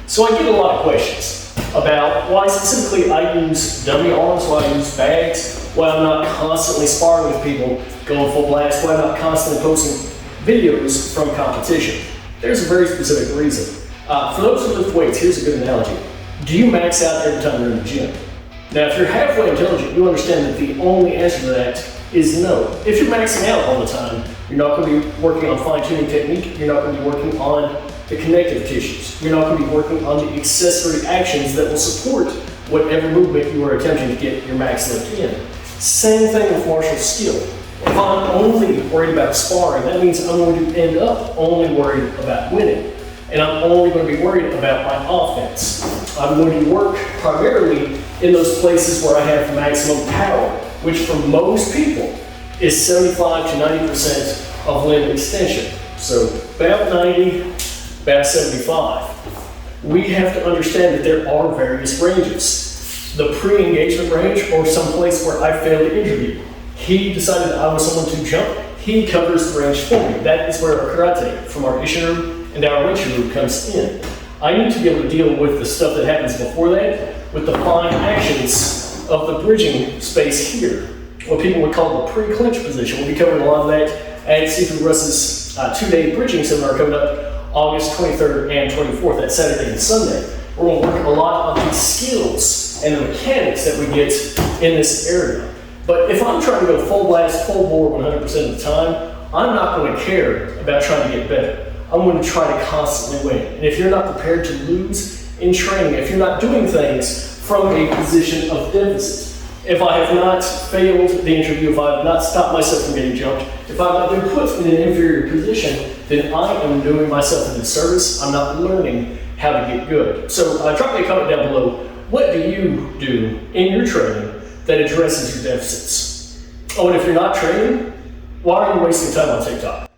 So I get a lot of questions about why specifically I use dummy arms, why I use bags, why I'm not constantly sparring with people going full blast, why I'm not constantly posting videos from competition. There's a very specific reason. For those who lift weights, here's a good analogy. Do you max out every time you're in the gym? Now, if you're halfway intelligent, you understand that the only answer to that is no. If you're maxing out all the time, you're not going to be working on fine-tuning technique, you're not going to be working on the connective tissues, you're not going to be working on the accessory actions that will support whatever movement you are attempting to get your max lift in. Same thing with martial skill. If I'm only worried about sparring, that means I'm going to end up only worried about winning. And I'm only going to be worried about my offense. I'm going to work primarily in those places where I have maximum power, which for most people is 75 to 90% of limb extension. So about 90, about 75. We have to understand that there are various ranges. The pre-engagement range, or some place where I failed to injure you. He decided that I was someone to jump. He covers the range for me. That is where our karate from our Isshin and our Rinchu comes in. I need to be able to deal with the stuff that happens before that, with the fine actions of the bridging space here, what people would call the pre-clinch position. We'll be covering a lot of that at Seafood Russ's 2-day bridging seminar coming up August 23rd and 24th, that Saturday and Sunday. We're going to work a lot on the skills and the mechanics that we get in this area. But if I'm trying to go full blast, full bore 100% of the time, I'm not going to care about trying to get better. I'm going to try to constantly win. And if you're not prepared to lose in training, if you're not doing things from a position of deficit, if I have not failed the interview, if I have not stopped myself from getting jumped, if I've been put in an inferior position, then I am doing myself a disservice. I'm not learning how to get good. So drop me a comment down below. What do you do in your training that addresses your deficits? Oh, and if you're not training, why are you wasting time on TikTok?